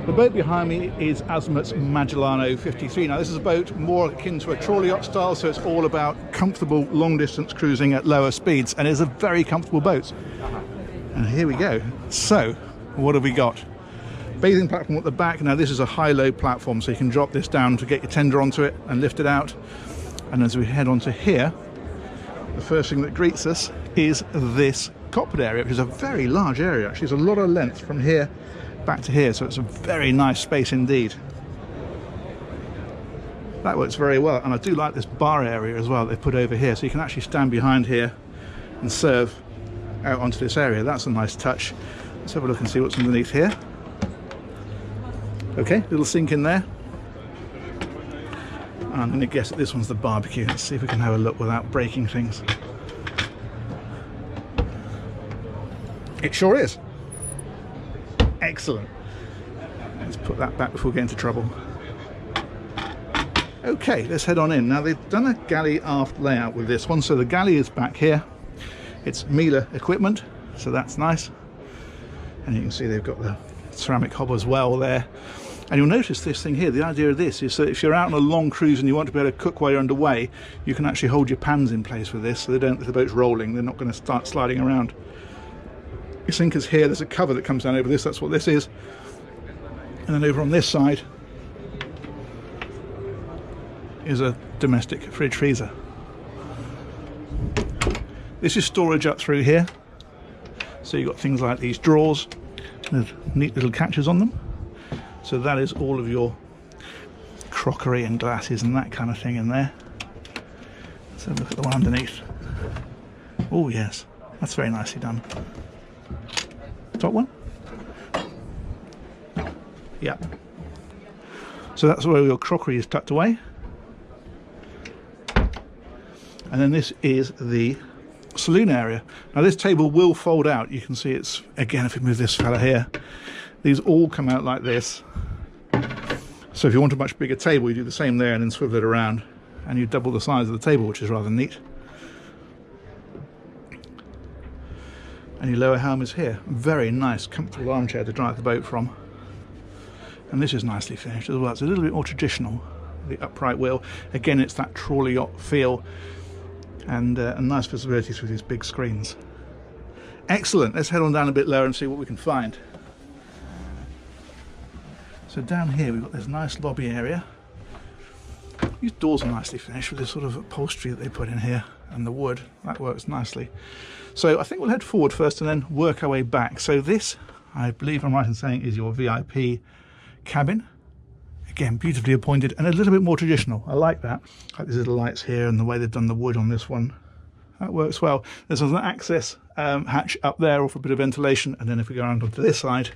The boat behind me is Azimut Magellano 53. Now this is a boat more akin to a trawler yacht style, so it's all about comfortable long distance cruising at lower speeds, and it's a very comfortable boat. And here we go. So what have we got? Bathing platform at the back. Now this is a high-low platform, so you can drop this down to get your tender onto it and lift it out. And as we head onto here, the first thing that greets us is this cockpit area, which is a very large area. Actually, there's a lot of length from here back to here, so it's a very nice space indeed. That works very well, and I do like this bar area as well that they put over here, so you can actually stand behind here and serve out onto this area. That's a nice touch. Let's have a look and see what's underneath here. Okay, little sink in there. I'm going to guess that this one's the barbecue. Let's see if we can have a look without breaking things. It sure is. Excellent. Let's put that back before we get into trouble. Okay, let's head on in. Now they've done a galley aft layout with this one, so the galley is back here. It's Miele equipment, so that's nice. And you can see they've got the ceramic hob as well there. And you'll notice this thing here, the idea of this is that if you're out on a long cruise and you want to be able to cook while you're underway, you can actually hold your pans in place with this, so they don't, if the boat's rolling, they're not going to start sliding around. Your sink is here, there's a cover that comes down over this, that's what this is. And then over on this side is a domestic fridge freezer. This is storage up through here. So you've got things like these drawers with neat little catches on them. So that is all of your crockery and glasses and that kind of thing in there. Let's have a look at the one underneath. Oh yes, that's very nicely done. Top one? Yeah. So that's where your crockery is tucked away. And then this is the saloon area. Now this table will fold out. You can see it's, again, if we move this fella here, these all come out like this. So if you want a much bigger table, you do the same there and then swivel it around and you double the size of the table, which is rather neat. And your lower helm is here. Very nice, comfortable armchair to drive the boat from. And this is nicely finished as well. It's a little bit more traditional, the upright wheel. Again, it's that trawler yacht feel, and nice visibility through these big screens. Excellent. Let's head on down a bit lower and see what we can find. So down here we've got this nice lobby area. These doors are nicely finished with this sort of upholstery that they put in here, and the wood, that works nicely. So I think we'll head forward first and then work our way back. So this, I believe I'm right in saying, is your VIP cabin. Again, beautifully appointed and a little bit more traditional. I like that. Like these little lights here and the way they've done the wood on this one. That works well. There's an access hatch up there for a bit of ventilation, and then if we go around onto this side,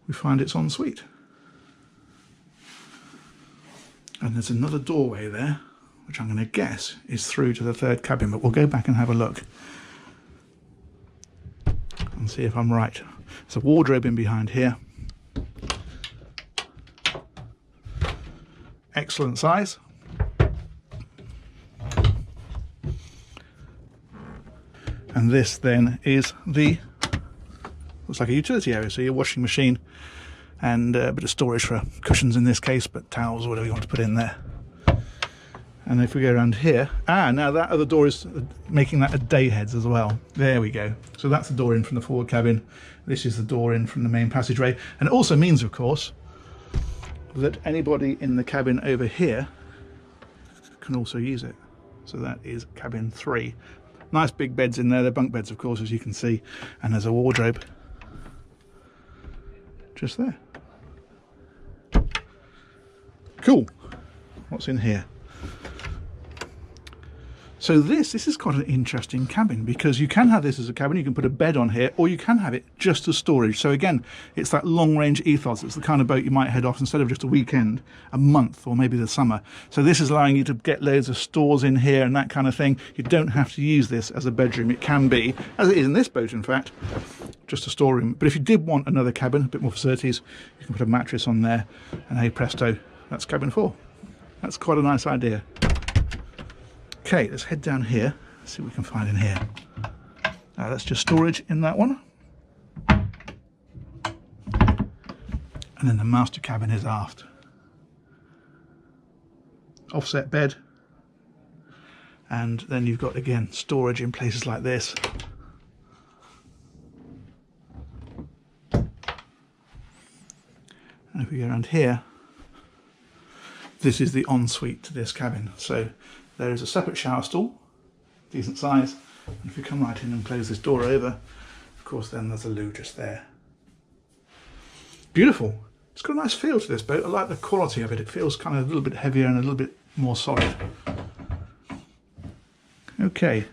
we find it's en suite. And there's another doorway there, which I'm going to guess is through to the third cabin, but we'll go back and have a look and see if I'm right. There's a wardrobe in behind here. Excellent size. And this then is the, looks like a utility area, so your washing machine and a bit of storage for cushions in this case, but towels or whatever you want to put in there. And if we go around here, now that other door is making that a day heads as well. There we go. So that's the door in from the forward cabin. This is the door in from the main passageway. And it also means, of course, that anybody in the cabin over here can also use it. So that is cabin 3. Nice big beds in there. They're bunk beds, of course, as you can see. And there's a wardrobe just there. Cool. What's in here? So this is quite an interesting cabin, because you can have this as a cabin, you can put a bed on here, or you can have it just as storage. So again, it's that long range ethos. It's the kind of boat you might head off instead of just a weekend, a month, or maybe the summer. So this is allowing you to get loads of stores in here and that kind of thing. You don't have to use this as a bedroom. It can be, as it is in this boat in fact, just a storeroom. But if you did want another cabin, a bit more facilities, you can put a mattress on there, and hey presto, that's cabin 4. That's quite a nice idea. Okay, let's head down here, see what we can find in here. That's just storage in that one. And then the master cabin is aft. Offset bed. And then you've got, again, storage in places like this. And if we go around here, this is the ensuite to this cabin. So there is a separate shower stall, decent size. And if you come right in and close this door over, of course, then there's a loo just there. Beautiful. It's got a nice feel to this boat. I like the quality of it. It feels kind of a little bit heavier and a little bit more solid. Okay.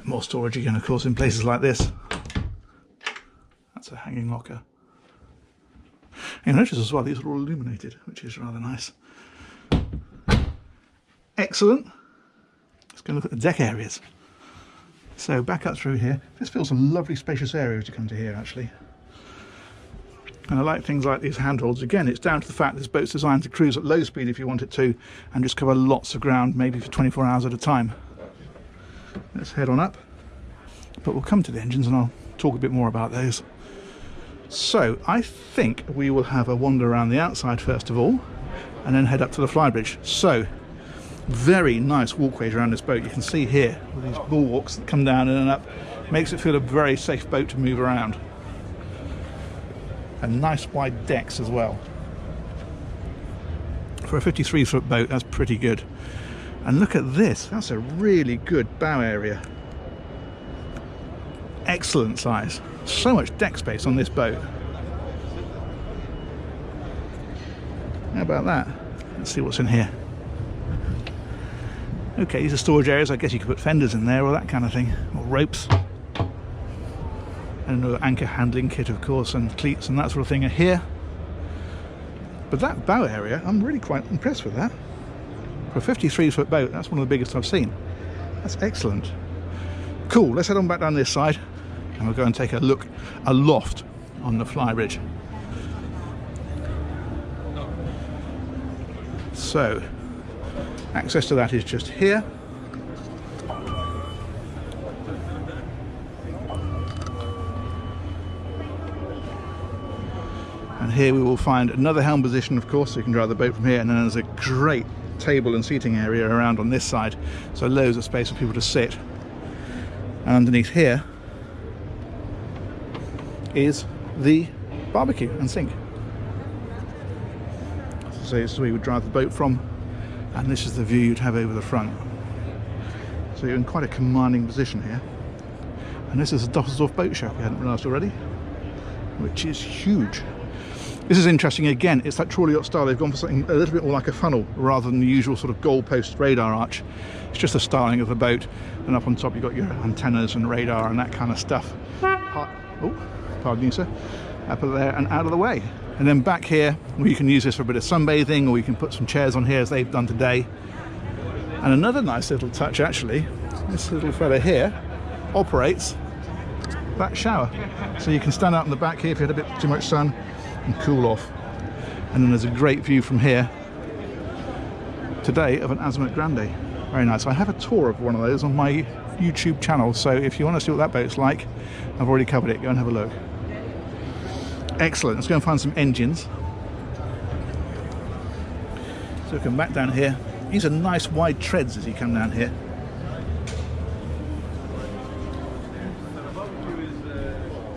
More storage again, of course, in places like this. That's a hanging locker. And notice as well, these are all illuminated, which is rather nice. Excellent. Let's go look at the deck areas. So back up through here. This feels a lovely spacious area to come to here, actually. And I like things like these handholds. Again, it's down to the fact this boat's designed to cruise at low speed if you want it to, and just cover lots of ground, maybe for 24 hours at a time. Let's head on up. But we'll come to the engines and I'll talk a bit more about those. So I think we will have a wander around the outside first of all, and then head up to the flybridge. So very nice walkways around this boat. You can see here with these bulwarks that come down in and up. Makes it feel a very safe boat to move around. And nice wide decks as well. For a 53-foot boat, that's pretty good. And look at this, that's a really good bow area. Excellent size. So much deck space on this boat. How about that? Let's see what's in here. Okay, these are storage areas. I guess you could put fenders in there or that kind of thing, or ropes. And another anchor handling kit, of course, and cleats and that sort of thing are here. But that bow area, I'm really quite impressed with that. For a 53-foot boat, that's one of the biggest I've seen. That's excellent. Cool, let's head on back down this side and we'll go and take a look aloft on the flybridge. So, access to that is just here. And here we will find another helm position, of course, so you can drive the boat from here, and then there's a great table and seating area around on this side, so loads of space for people to sit. And underneath here is the barbecue and sink. So this is where you would drive the boat from, and this is the view you'd have over the front. So you're in quite a commanding position here. And this is a Düsseldorf boat show, if you hadn't realised already, which is huge. This is interesting again, it's that trawler yacht style. They've gone for something a little bit more like a funnel rather than the usual sort of goalpost radar arch. It's just the styling of the boat, and up on top you've got your antennas and radar and that kind of stuff. Oh, pardon you, sir. Up there and out of the way. And then back here, where you can use this for a bit of sunbathing, or you can put some chairs on here as they've done today. And another nice little touch actually, this little fella here operates that shower. So you can stand out in the back here if you had a bit too much sun and cool off. And then there's a great view from here today of an Azimut Grande. Very nice. I have a tour of one of those on my YouTube channel, so if you want to see what that boat's like, I've already covered it. Go and have a look. Excellent. Let's go and find some engines. So we come back down here. These are nice wide treads as you come down here.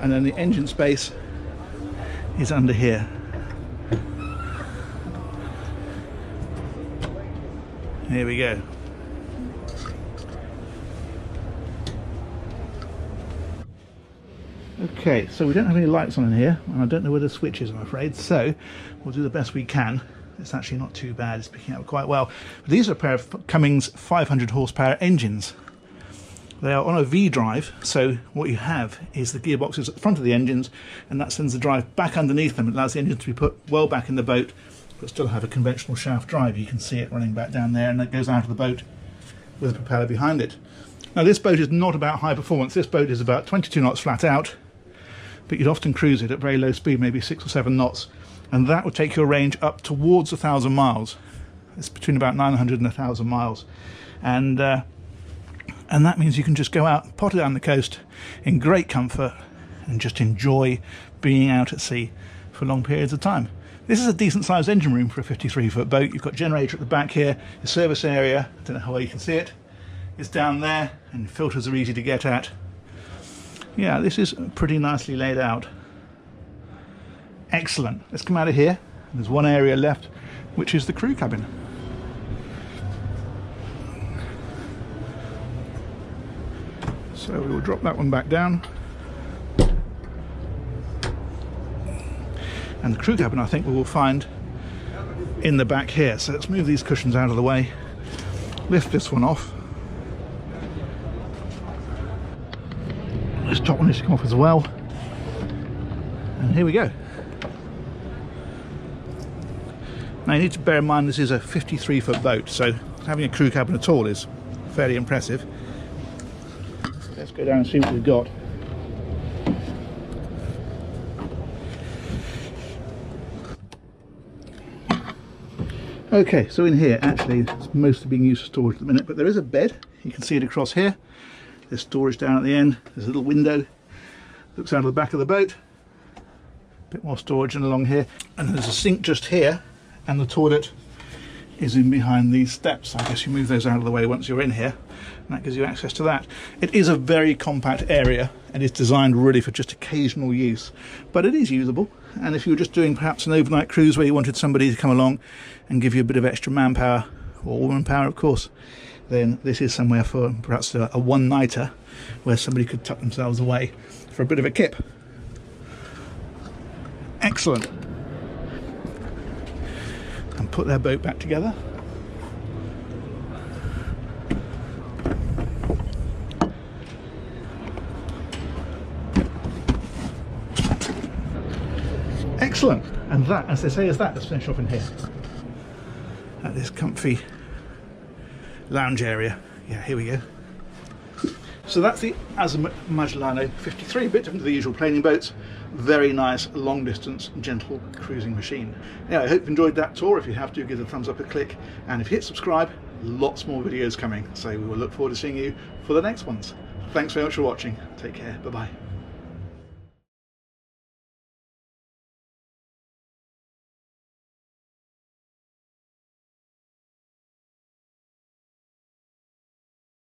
And then the engine space is under here. Here we go. Okay, so we don't have any lights on in here, and I don't know where the switch is, I'm afraid, so we'll do the best we can. It's actually not too bad, it's picking up quite well. But these are a pair of Cummins 500 horsepower engines. They are on a V drive, so what you have is the gearboxes at the front of the engines, and that sends the drive back underneath them. It allows the engine to be put well back in the boat, but still have a conventional shaft drive. You can see it running back down there, and it goes out of the boat with a propeller behind it. Now this boat is not about high performance. This boat is about 22 knots flat out, but you'd often cruise it at very low speed, maybe 6 or 7 knots, and that would take your range up towards 1,000 miles. It's between about 900 and 1,000 miles, and that means you can just go out, potter down the coast in great comfort, and just enjoy being out at sea for long periods of time. This is a decent sized engine room for a 53-foot boat. You've got generator at the back here, the service area, I don't know how well you can see it, is down there, and filters are easy to get at. Yeah, this is pretty nicely laid out. Excellent. Let's come out of here. There's one area left, which is the crew cabin. So we will drop that one back down. And the crew cabin, I think, we will find in the back here. So let's move these cushions out of the way, lift this one off. This top one needs to come off as well. And here we go. Now you need to bear in mind this is a 53-foot boat, so having a crew cabin at all is fairly impressive. Let's go down and see what we've got. Okay, so in here, actually, it's mostly being used for storage at the minute, but there is a bed. You can see it across here. There's storage down at the end. There's a little window. Looks out of the back of the boat. A bit more storage and along here. And there's a sink just here, and the toilet is in behind these steps. I guess you move those out of the way once you're in here, and that gives you access to that. It is a very compact area, and it's designed really for just occasional use, but it is usable. And if you were just doing perhaps an overnight cruise where you wanted somebody to come along and give you a bit of extra manpower, or woman power of course, then this is somewhere for perhaps a one-nighter where somebody could tuck themselves away for a bit of a kip. Excellent. And put their boat back together. Excellent. And that, as they say, is that. Let's finish off in here at this comfy lounge area. Yeah, here we go. So that's the Azimut Magellano 53, a bit different to the usual planing boats. Very nice, long distance, gentle cruising machine. Anyway, I hope you enjoyed that tour. If you have to, give the thumbs up a click. And if you hit subscribe, lots more videos coming. So we will look forward to seeing you for the next ones. Thanks very much for watching. Take care. Bye-bye.